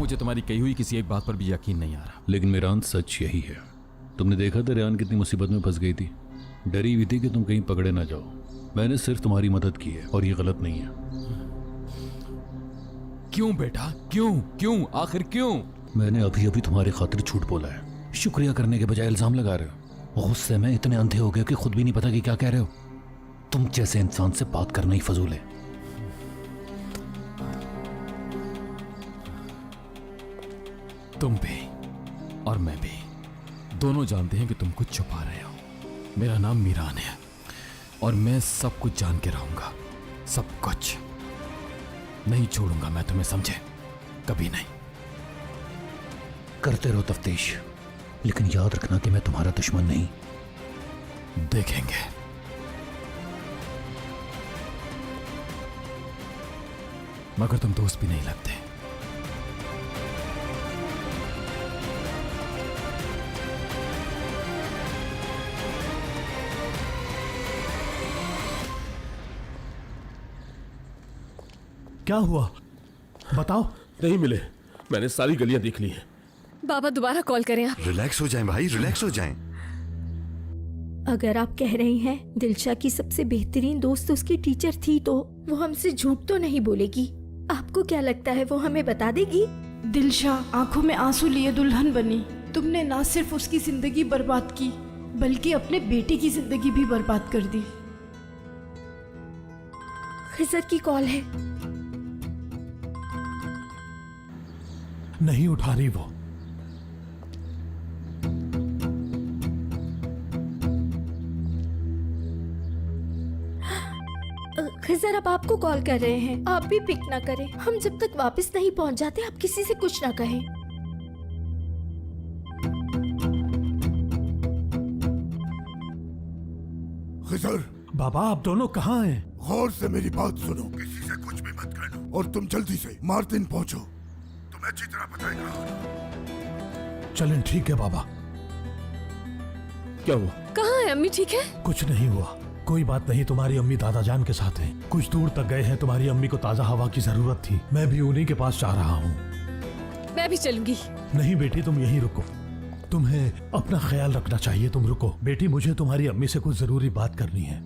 मुझे तुम्हारी कही हुई किसी एक बात पर भी यकीन नहीं आ रहा। लेकिन मीरान, सच यही है। तुमने देखा था रेहान कितनी मुसीबत में फंस गई थी। डरी हुई थी कि तुम कहीं पकड़े ना जाओ। मैंने सिर्फ तुम्हारी मदद की है और ये गलत नहीं है। क्यों बेटा, क्यों क्यों आखिर क्यों? मैंने अभी अभी तुम्हारी खातिर झूठ बोला है। शुक्रिया करने के बजाय इल्जाम लगा रहे हो। गुस्से में इतने अंधे हो गए कि खुद भी नहीं पता कि क्या कह रहे हो। तुम जैसे इंसान से बात करना ही फजूल है। तुम भी और मैं भी दोनों जानते हैं कि तुम कुछ छुपा रहे हो। मेरा नाम मीरान है और मैं सब कुछ जान के रहूंगा, सब कुछ। नहीं छोड़ूंगा मैं तुम्हें, समझे? कभी नहीं। करते रहो तफ्तीश, लेकिन याद रखना कि मैं तुम्हारा दुश्मन नहीं। देखेंगे। मगर तुम दोस्त भी नहीं लगते। क्या हुआ बताओ। नहीं मिले, मैंने सारी गलियां देख ली हैं। बाबा दोबारा कॉल करें आप। रिलैक्स हो जाएं भाई, रिलैक्स हो जाएं। अगर आप कह रही हैं दिलशा की सबसे बेहतरीन दोस्त उसकी टीचर थी, तो वो हमसे झूठ तो नहीं बोलेगी। आपको क्या लगता है वो हमें बता देगी? दिलशा आंखों में आंसू लिए दुल्हन बनी। तुमने ना सिर्फ उसकी जिंदगी बर्बाद की, बल्कि अपने बेटे की जिंदगी भी बर्बाद कर दी। खिजर की कॉल है। नहीं उठा रही वो। खिजर अब आपको कॉल कर रहे हैं, आप भी पिक ना करें। हम जब तक वापस नहीं पहुंच जाते आप किसी से कुछ ना कहें। खिजर, बाबा आप दोनों कहाँ हैं? गौर से मेरी बात सुनो, किसी से कुछ भी मत कहना और तुम जल्दी से मार्टिन पहुंचो। तुम्हें अच्छी तरह पता है। चलें ठीक है बाबा। क्या हुआ? कहाँ है अम्मी? ठीक है? कुछ नहीं हुआ, कोई बात नहीं। तुम्हारी अम्मी दादा जान के साथ हैं। कुछ दूर तक गए हैं। तुम्हारी अम्मी को ताजा हवा की जरूरत थी, मैं भी उन्हीं के पास जा रहा हूँ। मैं भी चलूंगी। नहीं बेटी, तुम यहीं रुको। तुम्हें अपना ख्याल रखना चाहिए। तुम रुको बेटी, मुझे तुम्हारी अम्मी से कुछ जरूरी बात करनी है।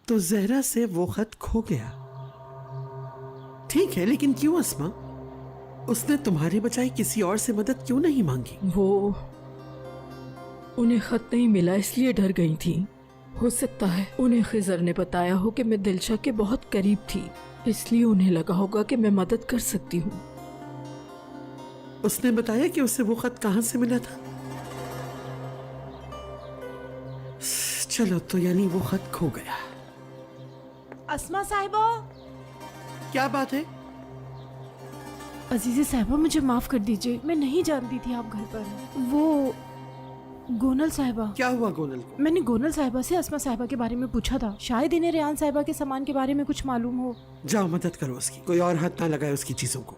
तो जहरा से वो खत खो गया। ठीक है, लेकिन क्यों अस्मा? उसने तुम्हारे बजाय किसी और से मदद क्यों नहीं मांगी? वो उन्हें खत नहीं मिला इसलिए डर गई थी। हो सकता है उन्हें खिजर ने बताया हो कि मैं दिलशा के बहुत करीब थी, इसलिए उन्हें लगा होगा कि मैं मदद कर सकती हूँ। उसने बताया कि उसे वो खत कहाँ से मिला था? चलो, तो यानी वो खत खो गया। अस्मा साहिबा। क्या बात है? अजीज़े साहिबा, मुझे माफ कर दीजिए, मैं नहीं जानती थी आप घर पर। वो गोनल साहिबा। क्या हुआ गोनल को? मैंने गोनल साहिबा से अस्मा साहिबा के बारे में पूछा था, शायद इन्हें रेहान साहिबा के सामान के बारे में कुछ मालूम हो। जाओ मदद करो उसकी, कोई और हाथ ना लगाए उसकी चीजों को।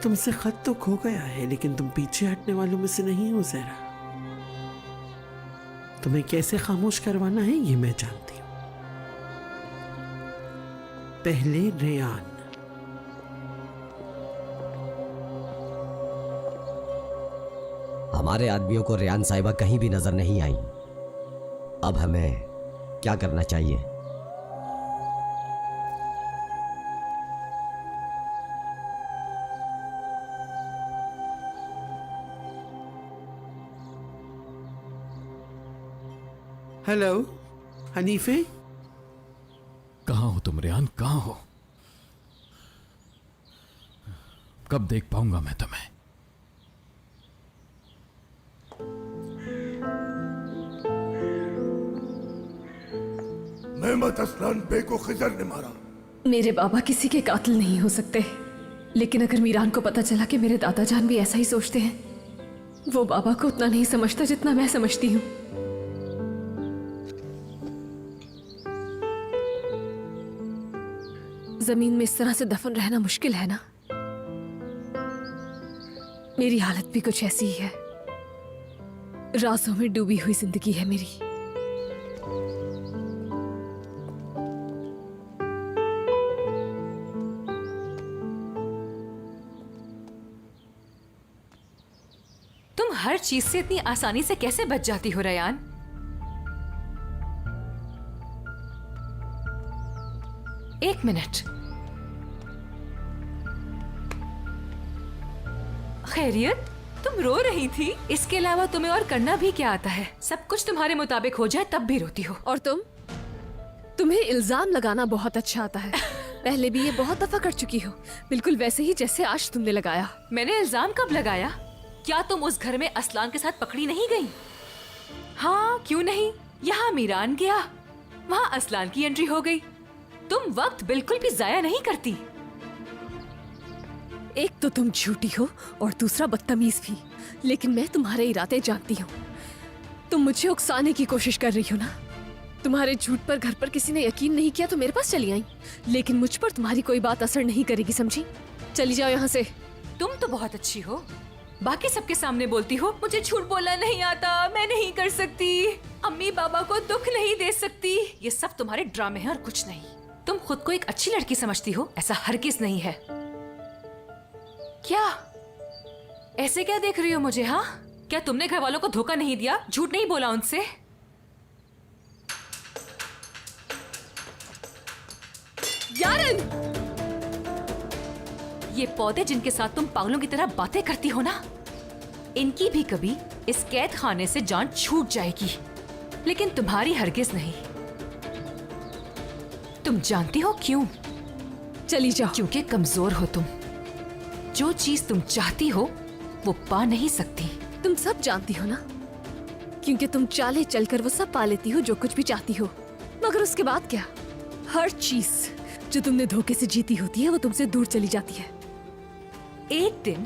तुमसे खत तो खो गया है, लेकिन तुम पीछे हटने वालों में से नहीं हो जहरा। तुम्हें कैसे खामोश करवाना है ये मैं जानती हूं। पहले रेहान। हमारे आदमियों को रेहान साहिबा कहीं भी नजर नहीं आई। अब हमें क्या करना चाहिए? हेलो हनीफे। कहाँ हो तुम रेहान, कहाँ हो? कब देख पाऊंगा मैं तुम्हें? मेहमत असलान बे को खिजर ने मारा। मेरे बाबा किसी के कातिल नहीं हो सकते, लेकिन अगर मीरान को पता चला कि मेरे दादा जान भी ऐसा ही सोचते हैं, वो बाबा को उतना नहीं समझता जितना मैं समझती हूँ। जमीन में इस तरह से दफन रहना मुश्किल है ना। मेरी हालत भी कुछ ऐसी ही है। राजों में डूबी हुई जिंदगी है मेरी। तुम हर चीज से इतनी आसानी से कैसे बच जाती हो रयान? एक मिनट। खैरियत, तुम रो रही थी? इसके अलावा तुम्हें और करना भी क्या आता है? सब कुछ तुम्हारे मुताबिक हो जाए तब भी रोती हो। और तुम्हें इल्जाम लगाना बहुत अच्छा आता है। पहले भी ये बहुत दफा कर चुकी हो, बिल्कुल वैसे ही जैसे आज तुमने लगाया। मैंने इल्जाम कब लगाया? क्या तुम उस घर में असलान के साथ पकड़ी नहीं गई? हाँ, क्यों नहीं? यहाँ मीरान गया, वहाँ असलान की एंट्री हो गई। तुम वक्त बिल्कुल भी जाया नहीं करती। एक तो तुम झूठी हो और दूसरा बदतमीज भी। लेकिन मैं तुम्हारे इरादे जानती हूँ। तुम मुझे उकसाने की कोशिश कर रही हो ना। तुम्हारे झूठ पर घर पर किसी ने यकीन नहीं किया तो मेरे पास चली आई, लेकिन मुझ पर तुम्हारी कोई बात असर नहीं करेगी, समझी? चली जाओ यहाँ से। तुम तो बहुत अच्छी हो, बाकी सबके सामने बोलती हो मुझे झूठ बोलना नहीं आता, मैं नहीं कर सकती, अम्मी बाबा को दुख नहीं दे सकती। ये सब तुम्हारे ड्रामे हैं और कुछ नहीं। तुम खुद को एक अच्छी लड़की समझती हो, ऐसा हरगिज नहीं है। क्या ऐसे क्या देख रही हो मुझे? हाँ, क्या तुमने घर वालों को धोखा नहीं दिया? झूठ नहीं बोला उनसे? यारन! ये पौधे जिनके साथ तुम पागलों की तरह बातें करती हो ना, इनकी भी कभी इस कैद खाने से जान छूट जाएगी, लेकिन तुम्हारी हरगिज नहीं। तुम जानती हो क्यों? चली जाओ। क्योंकि कमजोर हो तुम। जो चीज तुम चाहती हो वो पा नहीं सकती। तुम सब जानती हो ना, क्योंकि तुम चाले चलकर वो सब पा लेती हो जो कुछ भी चाहती हो। मगर उसके बाद क्या? हर चीज जो तुमने धोखे से जीती होती है वो तुमसे दूर चली जाती है। एक दिन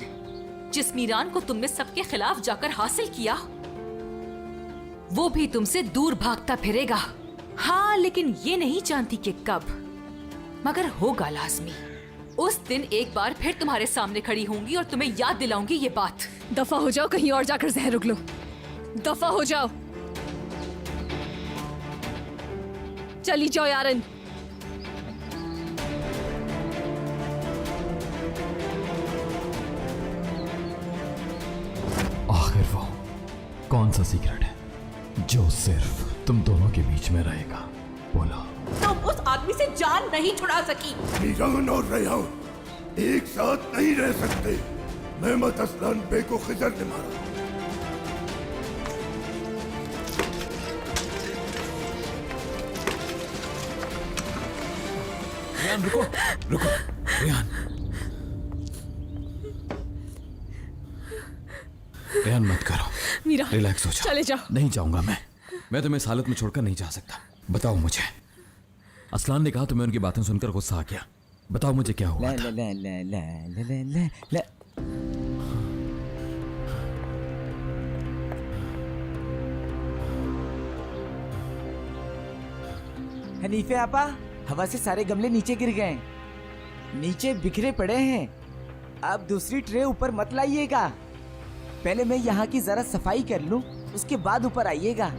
जिस मीरान को तुमने सबके खिलाफ जाकर हासिल किया, वो भी तुमसे दूर भागता फिरेगा। हाँ, लेकिन ये नहीं जानती कि कब, मगर होगा लाजमी। उस दिन एक बार फिर तुम्हारे सामने खड़ी होंगी और तुम्हें याद दिलाऊंगी ये बात। दफा हो जाओ, कहीं और जाकर जहर उगलो। दफा हो जाओ। चली जाओ यारन। आखिर वो कौन सा सीक्रेट है जो सिर्फ तुम दोनों के बीच में रहेगा? बोलो। तुम उस आदमी से जान नहीं छुड़ा सकी। मीरान और रेहान एक साथ नहीं रह सकते। मेहमद असलान बे को खिजर ने मारा। रेहान रुको, रुको रेहान। रेहान मत करो, मीरा रिलैक्स हो जाओ। चले जाओ। नहीं जाऊंगा मैं तुम्हें इस हालत में छोड़कर नहीं जा सकता। बताओ मुझे, असलान ने कहा तुम्हें उनकी बातें सुनकर गुस्सा आ गया। बताओ मुझे क्या हुआ था? हनीफे आपा, हवा से सारे गमले नीचे गिर गए, नीचे बिखरे पड़े हैं। अब दूसरी ट्रे ऊपर मत लाइएगा, पहले मैं यहाँ की जरा सफाई कर लूं, उसके बाद ऊपर आइएगा।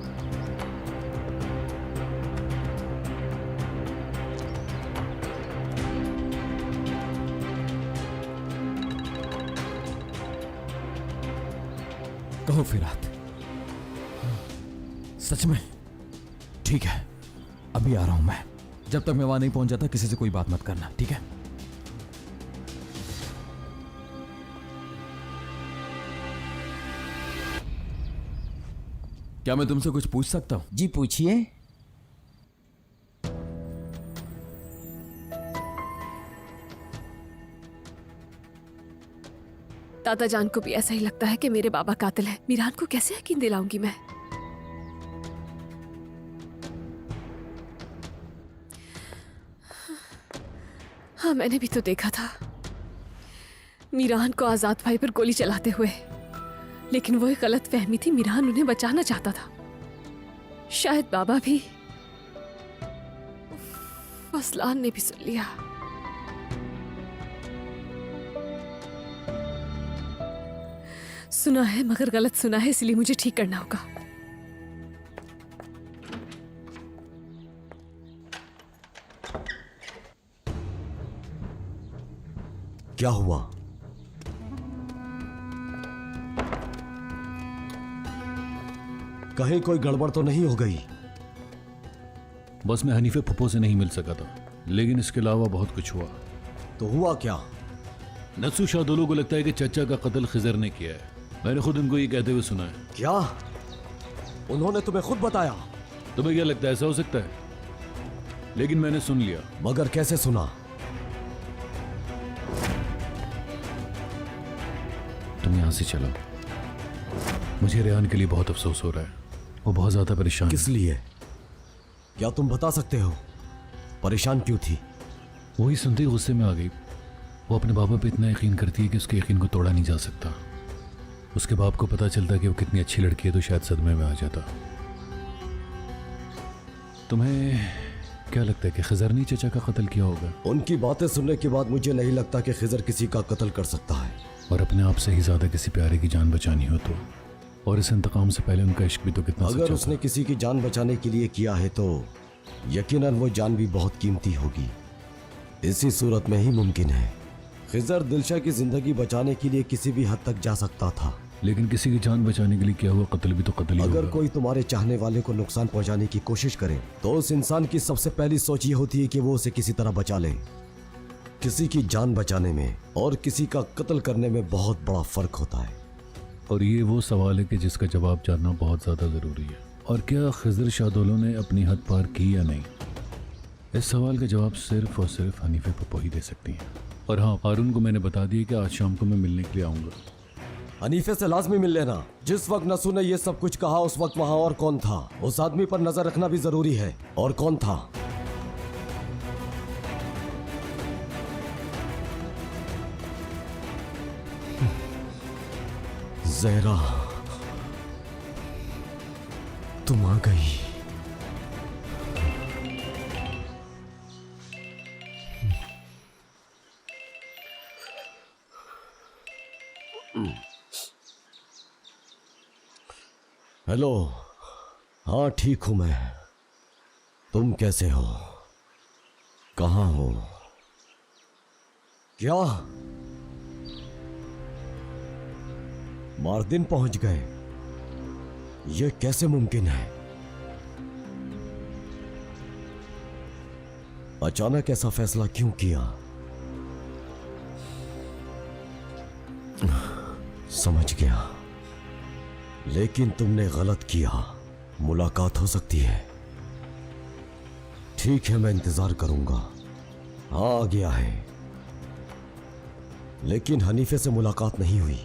कहो फिरात, सच में? ठीक है, अभी आ रहा हूं मैं। जब तक मैं वहां नहीं पहुंच जाता किसी से कोई बात मत करना, ठीक है? क्या मैं तुमसे कुछ पूछ सकता हूं? जी पूछिए। दादा जान को भी ऐसा ही लगता है कि मेरे बाबा कातिल है। मीरान को कैसे यकीन दिलाऊंगी मैं? हाँ, मैंने भी तो देखा था मीरान को आजाद भाई पर गोली चलाते हुए, लेकिन वो एक गलत फहमी थी। मीरान उन्हें बचाना चाहता था। शायद बाबा भी, असलान ने भी सुन लिया। सुना है मगर गलत सुना है, इसलिए मुझे ठीक करना होगा। क्या हुआ? कहीं कोई गड़बड़ तो नहीं हो गई? बस मैं हनीफे फुप्पो से नहीं मिल सका था, लेकिन इसके अलावा बहुत कुछ हुआ। तो हुआ क्या? नसू शादोलो को लगता है कि चचा का कत्ल खिजर ने किया है। मैंने खुद उनको ये कहते हुए सुना है। क्या? उन्होंने तुम्हें खुद बताया? तुम्हें क्या लगता है ऐसा हो सकता है? लेकिन मैंने सुन लिया। मगर कैसे सुना? तुम यहां से चलो। मुझे रेहान के लिए बहुत अफसोस हो रहा है। वो बहुत ज्यादा परेशान। किस लिए? क्या तुम बता सकते हो? परेशान क्यों थी? वही सुनते ही गुस्से में आ गई। वो अपने बाबा पे इतना यकीन करती है कि उसके यकीन को तोड़ा नहीं जा सकता। उसके बाप को पता चलता कि वो कितनी अच्छी लड़की है तो शायद सदमे में आ जाता। तुम्हें क्या लगता है कि खिजर ने चचा का कत्ल किया होगा? उनकी बातें सुनने के बाद मुझे नहीं लगता कि खिजर किसी का कत्ल कर सकता है। और अपने आप से ही ज्यादा किसी प्यारे की जान बचानी हो तो। और इस इंतकाम से पहले उनका इश्क भी तो कितना अगर उसने किसी की जान बचाने के लिए किया है तो यकीनन वो जान भी बहुत कीमती होगी। इसी सूरत में ही मुमकिन है खिजर दिलशा की जिंदगी बचाने के लिए किसी भी हद तक जा सकता था। लेकिन किसी की जान बचाने के लिए किया हुआ कत्ल भी तो कत्ल ही अगर होगा। कोई तुम्हारे चाहने वाले को नुकसान पहुंचाने की कोशिश करे तो उस इंसान की सबसे पहली सोच ये होती है कि वो उसे किसी तरह बचा ले। किसी की जान बचाने में और किसी का कत्ल करने में बहुत बड़ा फर्क होता है। और ये वो सवाल है कि जिसका जवाब जानना बहुत ज्यादा जरूरी है। और क्या खिजर शादोलो ने अपनी हद पार की या नहीं, इस सवाल का जवाब सिर्फ और सिर्फ हनीफे पप्पो ही दे सकती हैं। और हाँ, हारून को मैंने बता दिया कि आज शाम को मैं मिलने के लिए आऊंगा। हनीफे से लाजमी मिल लेना। जिस वक्त नसू ने ये सब कुछ कहा उस वक्त वहां और कौन था? उस आदमी पर नजर रखना भी जरूरी है। और कौन था? ज़हरा, तुम आ गई। हेलो। हाँ ठीक हूं मैं। तुम कैसे हो? कहाँ हो? क्या मार्दिन पहुंच गए? ये कैसे मुमकिन है? अचानक ऐसा फैसला क्यों किया? समझ गया, लेकिन तुमने गलत किया। मुलाकात हो सकती है। ठीक है, मैं इंतजार करूंगा। हाँ आ गया है, लेकिन हनीफे से मुलाकात नहीं हुई।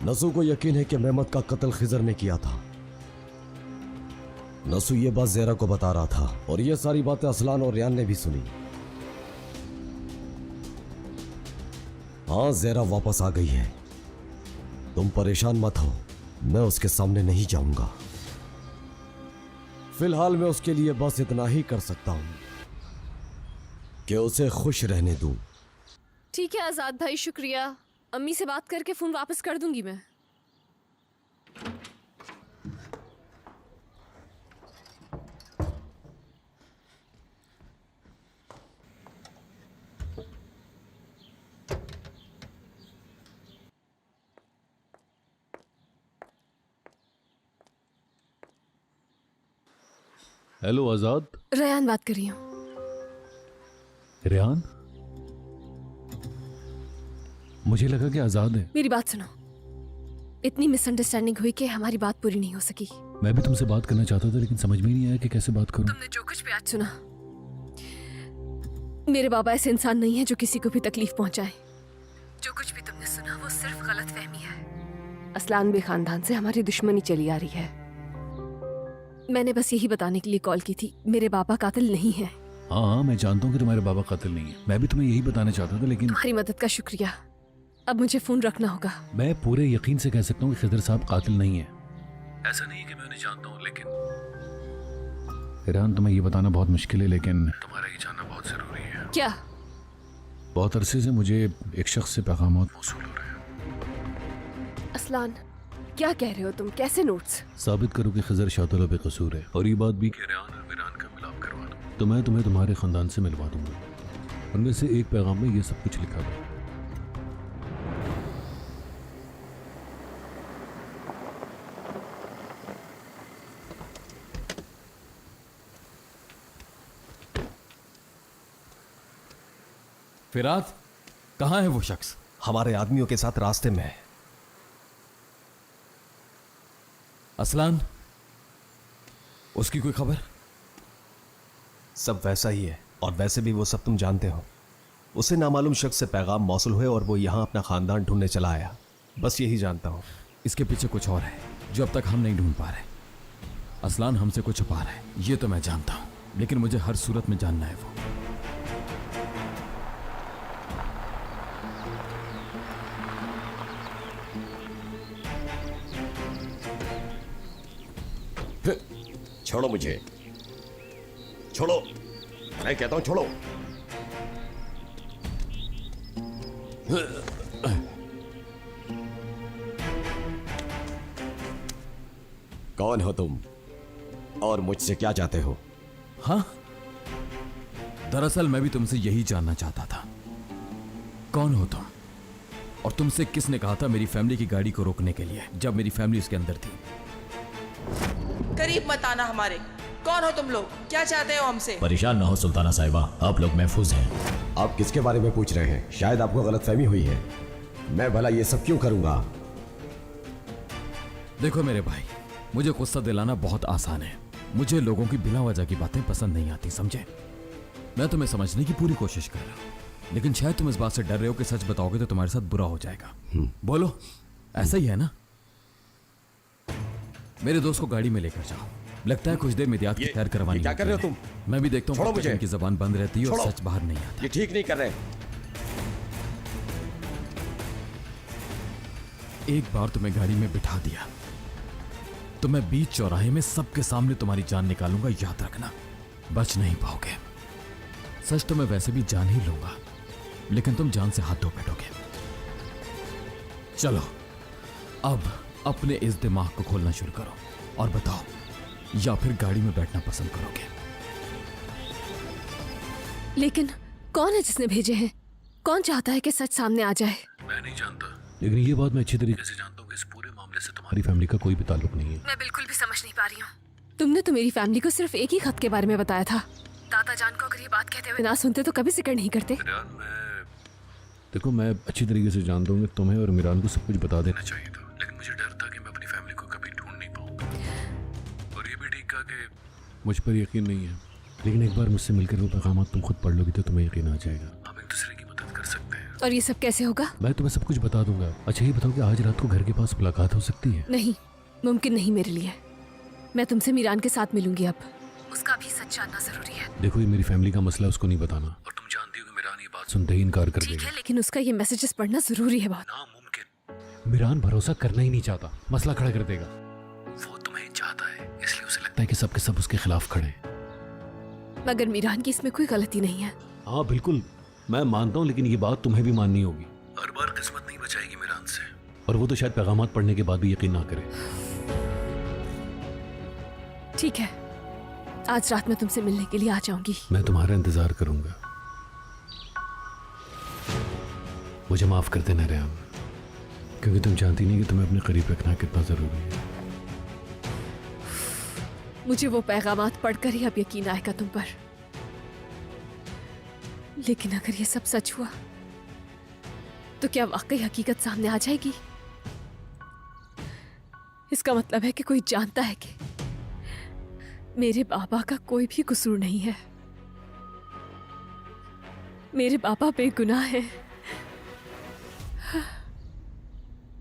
नसू को यकीन है कि मेहमद का कत्ल खिजर ने किया था। नसू ये बात ज़हरा को बता रहा था और ये सारी बातें असलान और रियान ने भी सुनी। हाँ ज़हरा वापस आ गई है। तुम परेशान मत हो, मैं उसके सामने नहीं जाऊंगा। फिलहाल मैं उसके लिए बस इतना ही कर सकता हूं कि उसे खुश रहने दूं। ठीक है आजाद भाई, शुक्रिया। अम्मी से बात करके फोन वापस कर दूंगी मैं। हेलो आजाद। रेहान बात कर रही हूँ। रेहान? मुझे लगा कि आजाद है। मेरी बात सुनो। इतनी मिसअंडरस्टैंडिंग हुई कि हमारी बात पूरी नहीं हो सकी। मैं भी तुमसे बात करना चाहता था लेकिन समझ में ही नहीं आया कि कैसे बात करूं। तुमने जो कुछ भी आज सुना, मेरे बाबा ऐसे इंसान नहीं है जो किसी को भी तकलीफ पहुंचाए। जो कुछ भी तुमने सुना वो सिर्फ गलतफहमी है। असलान बे खानदान से हमारी दुश्मनी चली आ रही है। मैंने बस यही बताने के लिए कॉल की थी, मेरे बाबा कातिल नहीं है। हाँ मैं जानता हूँ कि तुम्हारे बाबा कातिल नहीं है। मैं भी तुम्हें यही बताना चाहता था लेकिन तुम्हारी मदद का शुक्रिया। अब मुझे फोन रखना होगा। मैं पूरे यकीन से कह सकता हूँ कि खिदर साहब कातिल नहीं है। ऐसा नहीं है कि मैं उन्हें जानता हूँ, लेकिन रेहान तुम्हें ये बताना बहुत मुश्किल है, लेकिन तुम्हारा ये जानना बहुत जरूरी है। क्या? बहुत अरसे से मुझे एक शख्स से पैगाम मौसूल हो रहे हैं। असलान, क्या कह रहे हो तुम? कैसे नोट्स? साबित करो कि खजर शादुल्ला बेकसूर है, और ये बात भी कि रेहान और मीरान का मिलाप करवा दो, तो मैं तुम्हें तुम्हारे खानदान से मिलवा दूंगा। उनमें से एक पैगाम में ये सब कुछ लिखा था। फिराद, कहाँ है वो शख्स? हमारे आदमियों के साथ रास्ते में है। असलान, उसकी कोई खबर? सब वैसा ही है, और वैसे भी वो सब तुम जानते हो। उसे नामालूम शख्स से पैगाम मौसूल हुए और वो यहाँ अपना खानदान ढूंढने चला आया। बस यही जानता हूँ। इसके पीछे कुछ और है जो अब तक हम नहीं ढूंढ पा रहे। असलान हमसे कुछ छुपा रहा है, ये तो मैं जानता हूँ, लेकिन मुझे हर सूरत में जानना है वो। छोड़ो मुझे, छोड़ो, मैं कहता हूं छोड़ो। कौन हो तुम और मुझसे क्या चाहते हो? हाँ, दरअसल मैं भी तुमसे यही जानना चाहता था। कौन हो तुम, और तुमसे किसने कहा था मेरी फैमिली की गाड़ी को रोकने के लिए जब मेरी फैमिली उसके अंदर थी? करीब मत आना हमारे। कौन हो तुम लोग? क्या चाहते हो हमसे? परेशान ना हो सुल्ताना साहिबा, आप लोग महफूज हैं। आप किसके बारे में पूछ रहे हैं? शायद आपको गलतफहमी हुई है। मैं भला ये सब क्यों करूंगा? देखो मेरे भाई, मुझे गुस्सा दिलाना बहुत आसान है। मुझे लोगों की बिना वजह की बातें पसंद नहीं आती, समझे? मैं तुम्हें समझने की पूरी कोशिश कर रहा हूं, लेकिन शायद तुम इस बात से डर रहे हो कि सच बताओगे तो तुम्हारे साथ बुरा हो जाएगा। बोलो, ऐसा ही है ना? मेरे दोस्त को गाड़ी में लेकर जाओ, लगता है कुछ देर मिदियात की सैर करवानी। क्या कर रहे हो तुम? मैं भी देखता हूँ मुझे उनकी जबान बंद रहती है और सच बाहर नहीं आता। ये ठीक नहीं कर रहे। एक बार तुम्हें गाड़ी में बिठा दिया तो मैं बीच चौराहे में सबके सामने तुम्हारी जान निकालूंगा, याद रखना। बच नहीं पाओगे। सच तो मैं वैसे भी जान ही लूंगा, लेकिन तुम जान से हाथ धो बैठोगे। चलो अब अपने इस दिमाग को खोलना शुरू करो और बताओ, या फिर गाड़ी में बैठना पसंद करोगे? लेकिन कौन है जिसने भेजे हैं? कौन चाहता है कि सच सामने आ जाए? मैं नहीं जानता, लेकिन ये बात मैं अच्छी तरीके से जानता हूँ कि इस पूरे मामले से तुम्हारी फैमिली का कोई भी ताल्लुक नहीं है। मैं बिल्कुल भी समझ नहीं पा रही हूँ। तुमने तो मेरी फैमिली को सिर्फ एक ही खत के बारे में बताया था। दादा जान को अगर ये बात कहते हुए ना सुनते तो कभी जिक्र नहीं करते। देखो, मैं अच्छी तरीके से जानता हूँ कि तुम्हें और मीरान को सब कुछ बता देना चाहिए था, लेकिन मुझे डर था कि मैं अपनी फैमिली को कभी ढूंढ नहीं पाऊंगा। और ये भी ठीक कहा कि मुझ पर यकीन नहीं है, लेकिन एक बार मुझसे मिलकर वो पैगाम तुम खुद पढ़ लोगी तो तुम्हें यकीन आ जाएगा। हम एक दूसरे की मदद कर सकते हैं। और ये सब कैसे होगा? मैं तुम्हें सब कुछ बता दूंगा। अच्छा ये बताओ कि आज रात को घर के पास मुलाकात हो सकती है? नहीं, मुमकिन नहीं मेरे लिए। मैं तुमसे मीरान के साथ मिलूंगी अब। उसका भी सच जानना जरूरी है। देखो, ये मेरी फैमिली का मसला, उसको नहीं बताना। और तुम जानती हो कि मीरान ये बात सुनते ही इनकार कर देगा। लेकिन उसका ये मैसेजेस पढ़ना जरूरी है बहुत। नामुमकिन। मीरान भरोसा करना ही नहीं चाहता, मसला खड़ा कर देगा। वो तुम्हें चाहता है, इसलिए उसे लगता है कि सबके सब उसके खिलाफ खड़े हैं। मगर मीरान की इसमें कोई गलती नहीं है। हाँ बिल्कुल, मैं मानता हूँ, लेकिन ये बात तुम्हें भी माननी होगी। हर बार किस्मत नहीं बचाएगी मीरान से, और वो तो शायद पैगामात पढ़ने के बाद भी यकीन ना करे। ठीक है, आज रात में तुमसे मिलने के लिए आ जाऊंगी। मैं तुम्हारा इंतजार करूंगा। मुझे माफ कर देना रेहान, क्योंकि तुम जानती नहीं कि तुम्हें अपने करीब रखना कितना जरूरी है। मुझे वो पैगामात पढ़कर ही अब यकीन आएगा तुम पर। लेकिन अगर ये सब सच हुआ तो क्या वाकई हकीकत सामने आ जाएगी? इसका मतलब है कि कोई जानता है कि मेरे बाबा का कोई भी कसूर नहीं है। मेरे बाबा बेगुनाह हैं।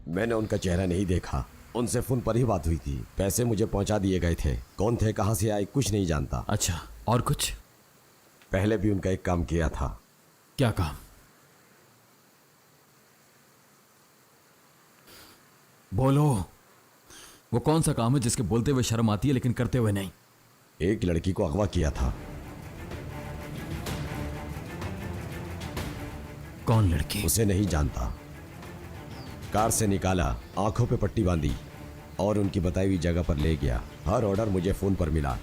मैंने उनका चेहरा नहीं देखा, उनसे फोन पर ही बात हुई थी। पैसे मुझे पहुंचा दिए गए थे। कौन थे, कहां से आए, कुछ नहीं जानता। अच्छा, और कुछ? पहले भी उनका एक काम किया था। क्या काम? बोलो, वो कौन सा काम है जिसके बोलते हुए शर्म आती है लेकिन करते हुए नहीं? एक लड़की को अगवा किया था। कौन लड़की? उसे नहीं जानता। कार से निकाला, आंखों पे पट्टी बांधी और उनकी बताई हुई जगह पर ले गया। हर ऑर्डर मुझे फोन पर मिला।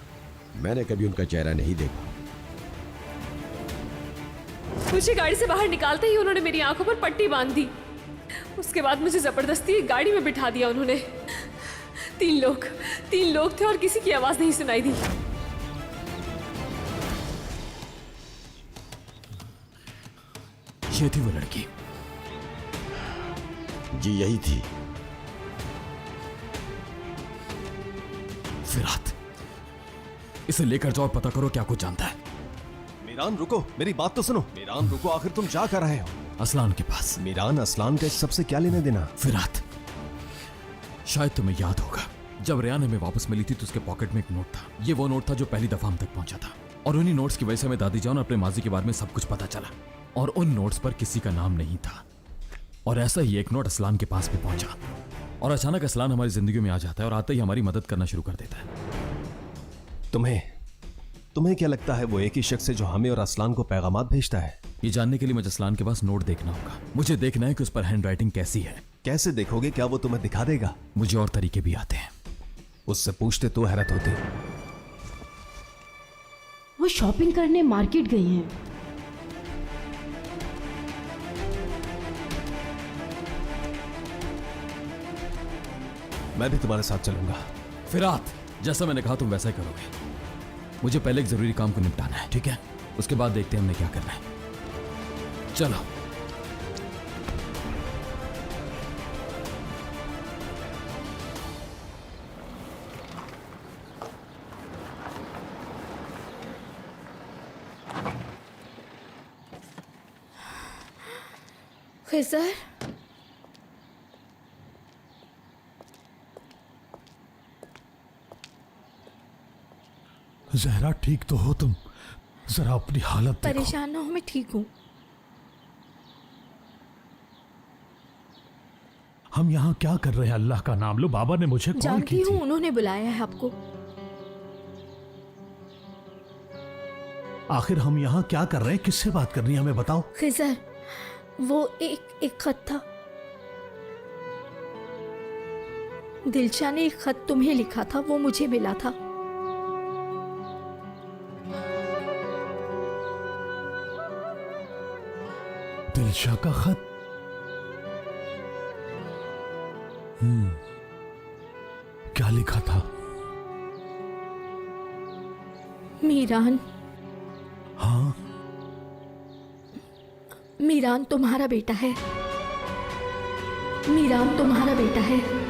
मैंने कभी उनका चेहरा नहीं देखा। मुझे गाड़ी से बाहर निकालते ही उन्होंने मेरी आंखों पर पट्टी बांध दी। उसके बाद मुझे जबरदस्ती एक गाड़ी में बिठा दिया उन्होंने। तीन लोग थे और किसी की आवाज नहीं सुनाई दी। ये थी वो लड़की। जी यही थी। फिरात, इसे लेकर जाओ और पता करो क्या कुछ जानता है। मीरान रुको, मेरी बात तो सुनो। मीरान रुको, आखिर तुम जा कर रहे हो? असलान के पास। मीरान, असलान का इस सबसे क्या लेने देना? फिरात, शायद तुम्हें याद होगा जब रेयान हमें वापस मिली थी तो उसके पॉकेट में एक नोट था। ये वो नोट था जो पहली दफा हम तक पहुंचा था और उन्हीं नोट्स की वजह से हमें दादी जान अपने माजी के बारे में सब कुछ पता चला और उन नोट्स पर किसी का नाम नहीं था। और ऐसा ही एक नोट असलान के पास भी पहुंचा और अचानक असलान हमारी जिंदगी में आ जाता है और आते ही हमारी मदद करना शुरू कर देता है। तुम्हें क्या लगता है वो एक ही शख्स है जो हमें और असलान को पैगामात भेजता है? ये जानने के लिए मुझे असलान के पास नोट देखना होगा। मुझे देखना है कि उस पर हैंड राइटिंग कैसी है। कैसे देखोगे? क्या वो तुम्हें दिखा देगा? मुझे और तरीके भी आते हैं। उससे पूछते तो हैरत होती। वो शॉपिंग करने मार्केट गई हैं। मैं भी तुम्हारे साथ चलूंगा। फिरात, जैसा मैंने कहा तुम वैसा ही करोगे। मुझे पहले एक जरूरी काम को निपटाना है, ठीक है? उसके बाद देखते हैं हमने क्या करना है। चलो। खिज़र, जहरा ठीक तो हो तुम? जरा अपनी हालत देखो। परेशान ना हो, मैं ठीक हूँ। हम यहाँ क्या कर रहे हैं? अल्लाह का नाम लो। बाबा ने मुझे कॉल की जानती थी। हूँ, उन्होंने बुलाया है आपको। आखिर हम यहाँ क्या कर रहे हैं? किससे बात करनी है हमें बताओ। खिज़र, वो एक खत था। दिलशा ने एक खत तुम्हें लिखा था, वो मुझे मिला था। दिलशा का खत? क्या लिखा था? मीरान। हाँ? मीरान तुम्हारा बेटा है। मीरान तुम्हारा बेटा है।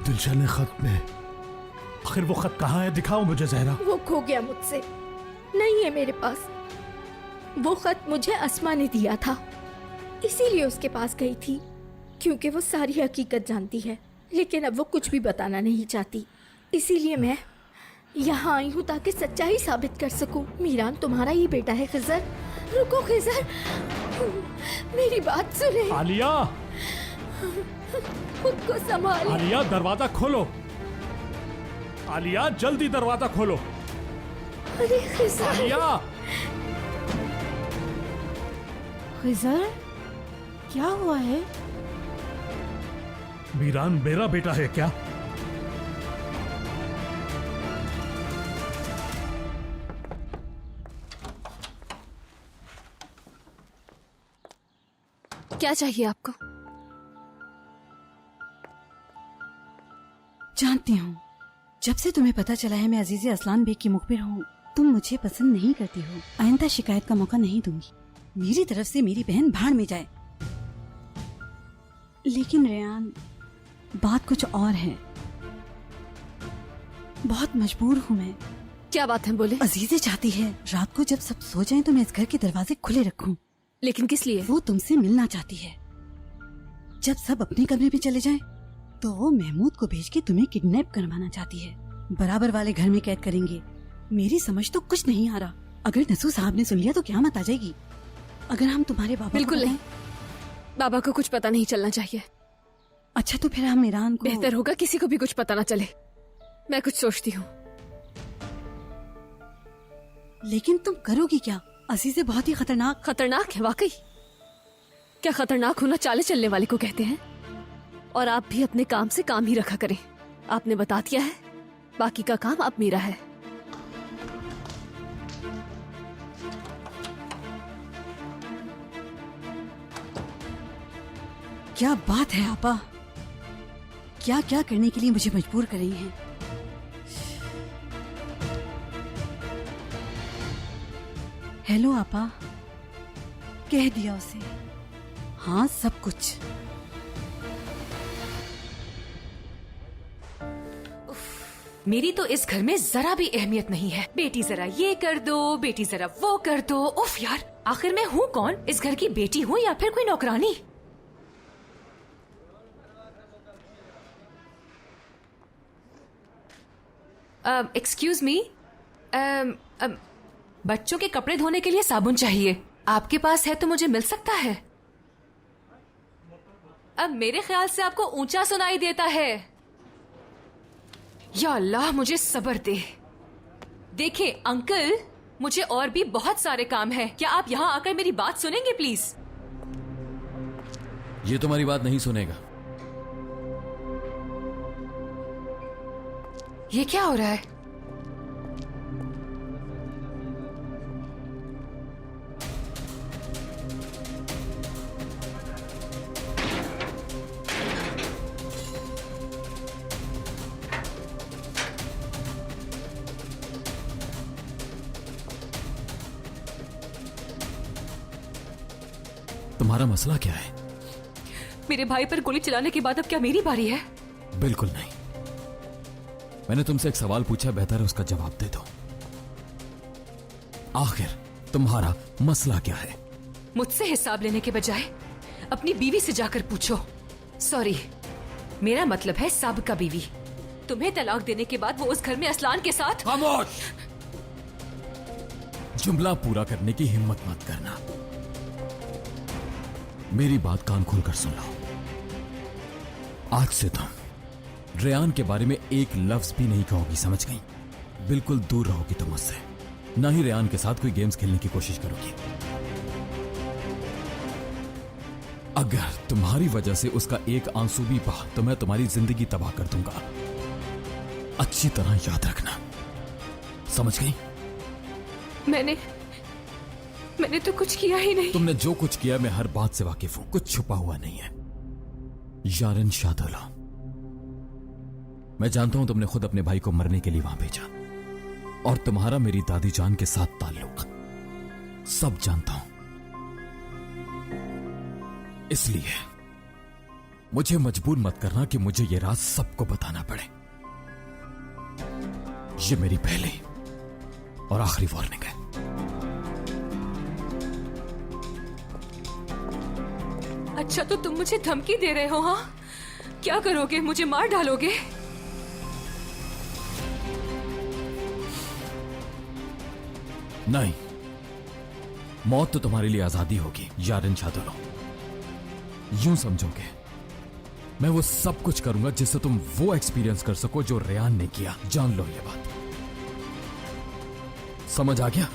दिलशा ने खत में। आखिर वो खत कहाँ है? दिखाओ मुझे जहरा। वो खो गया मुझसे, नहीं है मेरे पास। वो खत मुझे अस्मा ने दिया था, इसीलिए उसके पास गई थी, क्योंकि वो सारी हकीकत जानती है। लेकिन अब वो कुछ भी बताना नहीं चाहती, इसीलिए मैं यहाँ आई हूँ ताकि सच्चाई साबित कर सकूं। मीरान तुम्हारा ही बेटा है। खिज़र, रुको खिज़र, मेरी बात सुने। आलिया, खुद को संभाल। आलिया, दरवाजा खोलो। आलिया, जल्दी दरवाजा खोलो। अरे खिज़र। आलिया। खिज़र, क्या हुआ है? मीरान मेरा बेटा है क्या? क्या चाहिए आपको? जानती हूँ, जब से तुम्हें पता चला है मैं अजीज़े असलान बेग की मुखबिर हूँ, तुम मुझे पसंद नहीं करती हो। आइंदा शिकायत का मौका नहीं दूंगी। मेरी तरफ से मेरी बहन भाड़ में जाए। लेकिन रेयान, बात कुछ और है। बहुत मजबूर हूँ मैं। क्या बात है, बोले। अजीज़े चाहती है रात को जब सब सो जाएं तो मैं इस घर के दरवाजे खुले रखूं। लेकिन किस लिए? वो तुमसे मिलना चाहती है। जब सब अपने कमरे में चले जाएं, तो वो महमूद को भेज के तुम्हें किडनैप करवाना चाहती है। बराबर वाले घर में कैद करेंगे मेरी समझ तो कुछ नहीं आ रहा। अगर नसू साहब ने सुन लिया तो क्या मत आ जाएगी। अगर हम तुम्हारे बाबा बिल्कुल नहीं, बाबा को कुछ पता नहीं चलना चाहिए। अच्छा तो फिर हम ईरान को बेहतर होगा किसी को भी कुछ पता ना चले। मैं कुछ सोचती हूँ। लेकिन तुम करोगी क्या? अजीज़े बहुत ही खतरनाक है वाकई। क्या खतरनाक होना चाले चलने वाले को कहते हैं। और आप भी अपने काम से काम ही रखा करें। आपने बता दिया है, बाकी का काम अब मेरा है। क्या बात है आपा, क्या क्या करने के लिए मुझे मजबूर कर रही हैं। हेलो आपा, कह दिया उसे। हाँ सब कुछ। मेरी तो इस घर में जरा भी अहमियत नहीं है। बेटी जरा ये कर दो, बेटी जरा वो कर दो। उफ यार, आखिर मैं हूँ कौन? इस घर की बेटी हूँ या फिर कोई नौकरानी? एक्सक्यूज मी, बच्चों के कपड़े धोने के लिए साबुन चाहिए। आपके पास है तो मुझे मिल सकता है? अब मेरे ख्याल से आपको ऊंचा सुनाई देता है। या अल्लाह, मुझे सब्र दे। देखें अंकल, मुझे और भी बहुत सारे काम हैं। क्या आप यहाँ आकर मेरी बात सुनेंगे प्लीज? ये तुम्हारी बात नहीं सुनेगा। ये क्या हो रहा है? तुम्हारा मसला क्या है? मेरे भाई पर गोली चलाने के बाद अब क्या मेरी बारी है? बिल्कुल नहीं। मैंने तुमसे एक सवाल पूछा, बेहतर है उसका जवाब दे दो। आखिर तुम्हारा मसला क्या है? मुझसे हिसाब लेने के बजाय अपनी बीवी से जाकर पूछो। सॉरी, मेरा मतलब है साबिका बीवी। तुम्हें तलाक देने के बाद वो उस घर में असलान के साथ। खामोश! जुमला पूरा करने की हिम्मत मत करना। मेरी बात कान खोलकर सुन लो। आज से तुम रेयान के बारे में एक लफ्ज भी नहीं कहोगी, समझ गई? बिल्कुल दूर रहोगी तुम मुझसे। ना ही रेयान के साथ कोई गेम्स खेलने की कोशिश करोगी। अगर तुम्हारी वजह से उसका एक आंसू भी बहा तो मैं तुम्हारी जिंदगी तबाह कर दूंगा। अच्छी तरह याद रखना, समझ गई? मैंने तो कुछ किया ही नहीं। तुमने जो कुछ किया मैं हर बात से वाकिफ हूं, कुछ छुपा हुआ नहीं है। यारन शादुला, मैं जानता हूं तुमने खुद अपने भाई को मरने के लिए वहां भेजा, और तुम्हारा मेरी दादी जान के साथ ताल्लुक सब जानता हूं। इसलिए मुझे मजबूर मत करना कि मुझे यह राज सबको बताना पड़े। यह मेरी पहली और आखिरी वार्निंग है। अच्छा तो तुम मुझे धमकी दे रहे हो? हाँ, क्या करोगे? मुझे मार डालोगे? नहीं, मौत तो तुम्हारे लिए आजादी होगी यारन शादुलो। यूं समझोगे मैं वो सब कुछ करूंगा जिससे तुम वो एक्सपीरियंस कर सको जो रेयान ने किया। जान लो ये बात, समझ आ गया?